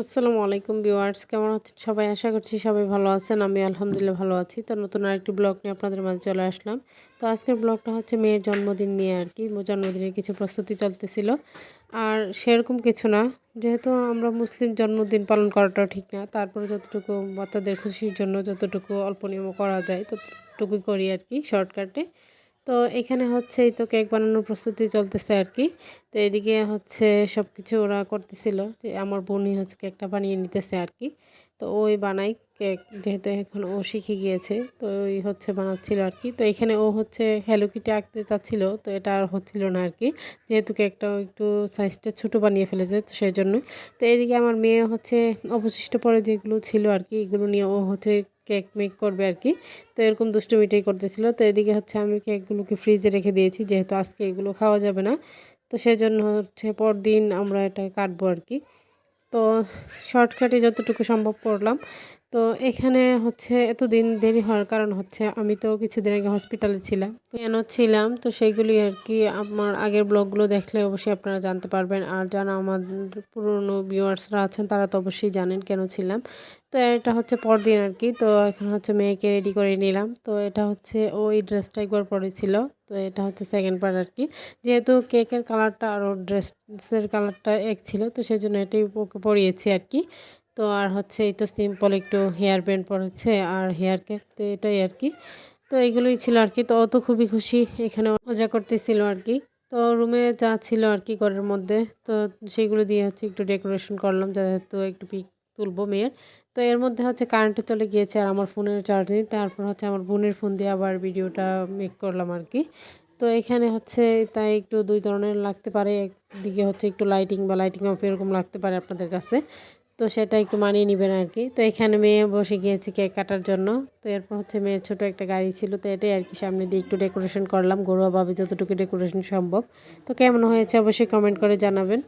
আসসালামু আলাইকুম ভিউয়ার্স, কেমন আছেন সবাই? আশা করছি সবাই ভালো আছেন। আমি আলহামদুলিল্লাহ ভালো আছি। তো নতুন আরেকটি ব্লগ নিয়ে আপনাদের মাঝে চলে আসলাম। তো আজকের ব্লগটা হচ্ছে মেয়ের জন্মদিন নিয়ে আর কি। জন্মদিনের কিছু প্রস্তুতি চলতেছিল। আর সেরকম কিছু না, যেহেতু আমরা মুসলিম, জন্মদিন পালন করাটাও ঠিক না। তারপরে যতটুকু বাচ্চাদের খুশির জন্য যতটুকু অল্প নিয়মও করা যায় ততটুকুই করি আর কি, শর্টকাটে। তো এখানে হচ্ছে এই তো কেক বানানোর প্রস্তুতি চলতেছে আর কি। তো এদিকে হচ্ছে সব কিছু ওরা করতেছিল, যে আমার বোনই হচ্ছে কেকটা বানিয়ে নিতেছে আর কি। তো ওই বানাই কেক, যেহেতু এখন ও শিখে গিয়েছে, তো ওই হচ্ছে বানাচ্ছিল আর কি। তো এখানে ও হচ্ছে হ্যালো কিটি আঁকতে চাচ্ছিল, তো এটা আর হচ্ছিল না আর কি, যেহেতু কেকটাও একটু সাইজটা ছোট বানিয়ে ফেলেছে, তো সেই জন্যই। তো এদিকে আমার মেয়ে হচ্ছে অবশিষ্ট পরে যেগুলো ছিল আর কি, এগুলো নিয়ে ও হচ্ছে কেক মেক করবে আর কি। তো এরকম দুষ্টুমিটাই করতেছিল। তো এদিকে হচ্ছে আমি কেকগুলোকে ফ্রিজে রেখে দিয়েছি, যেহেতু আজকে এগুলো খাওয়া যাবে না। তো সেজন্য হচ্ছে পরদিন আমরা এটা কাটবো আর কি। তো শর্টকাটে যতটুকু সম্ভব করলাম। তো এখানে হচ্ছে এতদিন দেরি হওয়ার কারণ হচ্ছে আমি তো কিছুদিন আগে হসপিটালে ছিলাম। তো কেন ছিলাম, তো সেইগুলি আর কি আমার আগের ব্লগগুলো দেখলে অবশ্যই আপনারা জানতে পারবেন। আর যারা আমার পুরনো ভিউয়ার্সরা আছেন তারা তো অবশ্যই জানেন কেন ছিলাম। তো এটা হচ্ছে পরদিন আর কি। তো এখন হচ্ছে মেয়েকে রেডি করে নিলাম। তো এটা হচ্ছে ওই ড্রেসটা একবার পরেছিল। তো এটা হচ্ছে সেকেন্ড পার্ট আর কি। যেহেতু কেকের কালারটা আর ওর ড্রেসের কালারটা এক ছিল, তো সেই জন্য এটাই ওকে পরিয়েছি আর কি। তো আর হচ্ছে এই তো সিম্পল একটু হেয়ার ব্যান্ড পরেছে আর হেয়ার ক্যাপ, তো এটাই আর কি। তো এইগুলোই ছিল আর কি। তো ও তো খুবই খুশি, এখানে মজা করতেছিল আর কি। তো রুমে যা ছিল আর কি ঘরের মধ্যে, তো সেগুলো দিয়ে হচ্ছে একটু ডেকোরেশন করলাম, যাতে একটু পিক তুলবো মেয়ের। তো এর মধ্যে হচ্ছে কারেন্টে চলে গিয়েছে আর আমার ফোনের চার্জ নেই। তারপর হচ্ছে আমার বোনের ফোন দিয়ে আবার ভিডিওটা মেক করলাম আর কি। তো এখানে হচ্ছে তাই একটু দুই ধরনের লাগতে পারে, একদিকে হচ্ছে একটু লাইটিং বা লাইটিং অফ এরকম লাগতে পারে আপনাদের কাছে। তো সেটা একটু মানিয়ে নেবেন আর কি। তো এখানে মেয়ে বসে গিয়েছে কেক কাটার জন্য। তো এরপর হচ্ছে মেয়ের ছোট একটা গাড়ি ছিল, তো এটাই আর কি সামনে দিয়ে একটু ডেকোরেশন করলাম ঘরোয়াভাবে যতটুকু ডেকোরেশন সম্ভব। তো কেমন হয়েছে অবশ্যই কমেন্ট করে জানাবেন।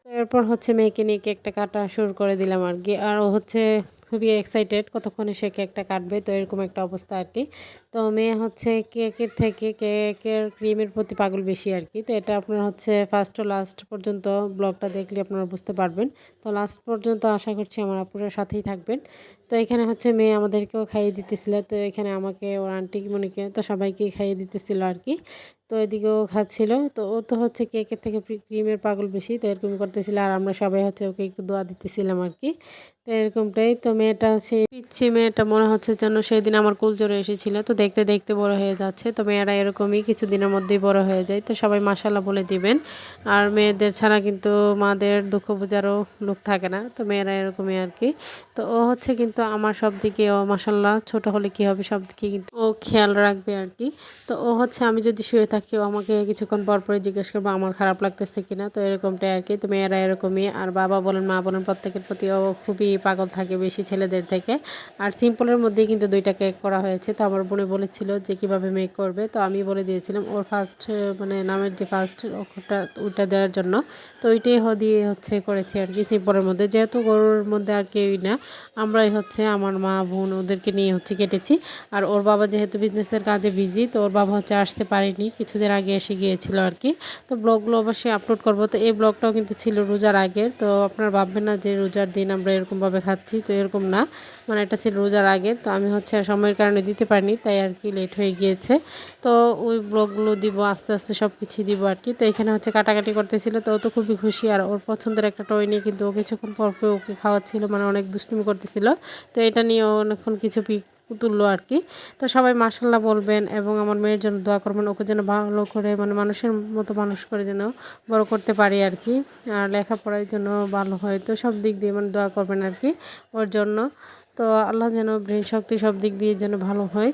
তো এরপর হচ্ছে মেয়েকে নিয়ে কেকটা কাটা শুরু করে দিলাম আর কি। আর ও হচ্ছে খুবই এক্সাইটেড কতক্ষণে সে কেকটা কাটবে, তো এরকম একটা অবস্থা আর কি। তো মেয়ে হচ্ছে কেকের থেকে কেকের ক্রিমের প্রতি পাগল বেশি আর কি। তো এটা আপনার হচ্ছে ফার্স্ট ও লাস্ট পর্যন্ত ব্লগটা দেখলে আপনারা বুঝতে পারবেন। তো লাস্ট পর্যন্ত আশা করছি আমার আপুরের সাথেই থাকবেন। তো এখানে হচ্ছে মেয়ে আমাদেরকেও খাইয়ে দিতেছিল, তো এখানে আমাকে ওর আন্টি মনিকে তো সবাইকে খাইয়ে দিতেছিল আর কি। তো এদিকেও খাচ্ছিল। তো ও তো হচ্ছে কেকের থেকে ক্রিমের পাগল বেশি, তো এরকম করতেছিল আর আমরা সবাই হচ্ছে ওকে একটু দোয়া দিতেছিলাম আর কি। তো এরকমটাই। তো মেয়েটা সেই পিচ্ছি মেয়েটা মনে হচ্ছে যেন সেই দিন আমার কোল জোরে এসেছিল। তো দেখতে দেখতে বড় হয়ে যাচ্ছে। তো মেয়েরা এরকমই কিছুদিনের মধ্যেই বড় হয়ে যায়। তো সবাই মাশাল্লাহ বলে দিবেন। আর মেয়েদের ছাড়া কিন্তু মাদের দুঃখ বোঝারও লোক থাকে না। তো মেয়েরা এরকমই আর কি। তো ও হচ্ছে কিন্তু আমার সব দিকে ও মাশাল্লাহ, ছোট হলে কি হবে সব দিকে কিন্তু ও খেয়াল রাখবে আর কি। তো ও হচ্ছে আমি যদি শুয়ে থাকি ও আমাকে কিছুক্ষণ পর পরে জিজ্ঞেস করবো আমার খারাপ লাগতেছে কিনা। তো এরকমটাই আর কি। তো মেয়েরা এরকমই। আর বাবা বলেন মা বলেন প্রত্যেকের প্রতি ও খুবই পাগল থাকে বেশি ছেলেদের থেকে। আর সিম্পলের মধ্যেই কিন্তু দুইটা কেক করা হয়েছে। তো আমার বোনে বলেছিল যে কিভাবে মেক করবে, তো আমি বলে দিয়েছিলাম ওর ফার্স্ট মানে নামের যে ফার্স্ট অক্ষরটা ওইটা দেওয়ার জন্য। তো ওইটাই দিয়ে হচ্ছে করেছি আর কি সিম্পলের মধ্যে, যেহেতু গরুর মধ্যে আর কেউই না, আমরাই হচ্ছে আমার মা বোন ওদেরকে নিয়ে হচ্ছে কেটেছি। আর ওর বাবা যেহেতু বিজনেসের কাজে বিজি, তো ওর বাবা হচ্ছে আসতে পারেনি, কিছুদিন আগে এসে গিয়েছিল আর কি। তো ব্লগগুলো অবশ্যই আপলোড করব। তো এই ব্লগটাও কিন্তু ছিল রোজার আগের। তো আপনারা ভাববেন না যে রোজার দিন আমরা এরকমভাবে খাচ্ছি, তো এরকম না, মানে এটা ছিল রোজার আগের। তো আমি হচ্ছে সময়ের কারণে দিতে পারিনি, তাই আর কি লেট হয়ে গিয়েছে। তো ওই ব্লগগুলো দিব আস্তে আস্তে, সব কিছুই দিব আর কি। তো এখানে হচ্ছে কাটাকাটি করতেছিল, তো ও তো খুবই খুশি। আর ওর পছন্দের একটা টয় নিয়ে কিন্তু ও কিছুক্ষণ পর পর ওকে খাওয়াচ্ছিল, মানে অনেক দুষ্টুমি করতেছিল। তো এটা নিয়ে ও অনেকক্ষণ কিছু তুললো আর কি। তো সবাই মাশাল্লাহ বলবেন এবং আমার মেয়ের জন্য দোয়া করবেন, ওকে যেন ভালো করে মানে মানুষের মতো মানুষ করে যেন বড় করতে পারি আর কি। আর লেখাপড়ার জন্য ভালো হয়, তো সব দিক দিয়ে মানে দোয়া করবেন আর কি ওর জন্য। তো আল্লাহ যেন ব্রেন শক্তি সব দিক দিয়ে যেন ভালো হয়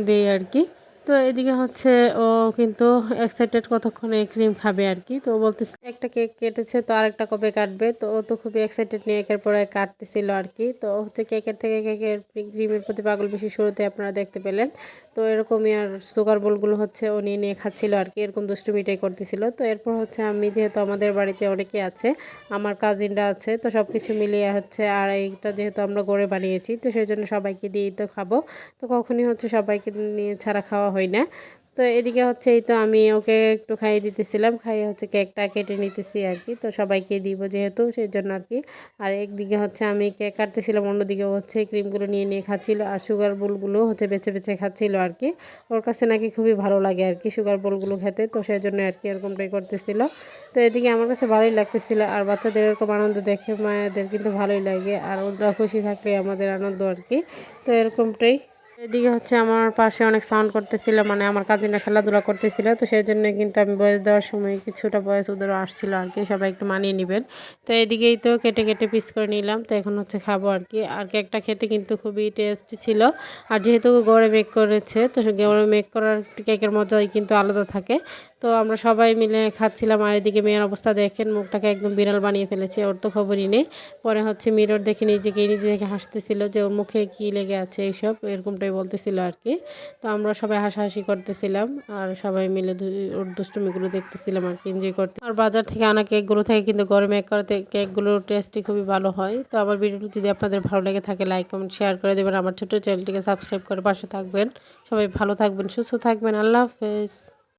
দেই আর কি। তো এদিকে হচ্ছে ও কিন্তু এক্সাইটেড কতক্ষণে ক্রিম খাবে আর কি। তো ও বলতেছে একটা কেক কেটেছে, তো আরেকটা কবে কাটবে। তো ও তো খুবই এক্সাইটেড নিয়ে একের পর এক কাটতেছিল আর কি। তো ও হচ্ছে কেকের থেকে কেকের ক্রিমের প্রতি পাগল বেশি, শুরুতে আপনারা দেখতে পেলেন। তো এরকমই আর সুগার বলগুলো হচ্ছে ও নিয়ে নিয়ে খাচ্ছিল আর কি, এরকম দুষ্টুমিটাই করতেছিল। তো এরপর হচ্ছে আমি যেহেতু আমাদের বাড়িতে অনেকে আছে, আমার কাজিনরা আছে, তো সব কিছু মিলিয়ে হচ্ছে আর এইটা যেহেতু আমরা গড়ে বানিয়েছি, তো সেই জন্য সবাইকে দিয়েই তো খাবো। তো কখনই হচ্ছে সবাইকে নিয়ে ছাড়া খাওয়া হয় না। তো এদিকে হচ্ছে এই তো আমি ওকে একটু খাইয়ে দিতেছিলাম, খাইয়ে হচ্ছে কেকটা কেটে নিতেছি আর কি। তো সবাইকে দিব যেহেতু সেই জন্য আর কি। আর একদিকে হচ্ছে আমি কেক কাটতেছিলাম, অন্যদিকে হচ্ছে ক্রিমগুলো নিয়ে নিয়ে খাচ্ছিল আর সুগার বোলগুলো হচ্ছে বেছে বেছে খাচ্ছিল আর কি। ওর কাছে নাকি খুবই ভালো লাগে আর কি সুগার বোলগুলো খেতে, তো সেই জন্য আর কি এরকমটাই করতেছিল। তো এদিকে আমার কাছে ভালোই লাগতেছিল, আর বাচ্চাদের এরকম আনন্দ দেখে মায়েদের কিন্তু ভালোই লাগে, আর ওরা খুশি থাকলে আমাদের আনন্দ আর কি। তো এরকমটাই। এদিকে হচ্ছে আমার পাশে অনেক সাউন্ড করতেছিল, মানে আমার কাজিনরা খেলাধুলা করতেছিল, তো সেই জন্য কিন্তু আমি বয়স দেওয়ার সময় কিছুটা বয়স ওদেরও আসছিল আর কি, সবাই একটু মানিয়ে নেবেন। তো এদিকেই তো কেটে কেটে পিস করে নিলাম, তো এখন হচ্ছে খাবো আর কি। আর কেকটা খেতে কিন্তু খুবই টেস্টি ছিল, আর যেহেতু গড়ে মেক করেছে তো গড়ে মেক করার কেকের মজাই কিন্তু আলাদা থাকে। তো আমরা সবাই মিলে খাচ্ছিলাম, আর এদিকে মেয়ের অবস্থা দেখেন, মুখটাকে একদম বিড়াল বানিয়ে ফেলেছে, ওর তো খবরই নেই। পরে হচ্ছে মিরর দেখে নিজে থেকে হাসতেছিল যে ওর মুখে কি লেগে আছে এইসব এরকমটাই বলতেছিল আর কি। তো আমরা সবাই হাসাহাসি করতেছিলাম, আর সবাই মিলে ওর দুষ্টুমিগুলো দেখতেছিলাম আর কি, এনজয় করতে। আর বাজার থেকে আনা কেকগুলো থেকে কিন্তু ঘরে মেক করাতে কেকগুলোর টেস্টই খুবই ভালো হয়। তো আমার ভিডিওটি যদি আপনাদের ভালো লেগে থাকে লাইক কমেন্ট শেয়ার করে দেবেন, আমার ছোটো চ্যানেলটিকে সাবস্ক্রাইব করে পাশে থাকবেন। সবাই ভালো থাকবেন, সুস্থ থাকবেন, আল্লাহ হাফেজ।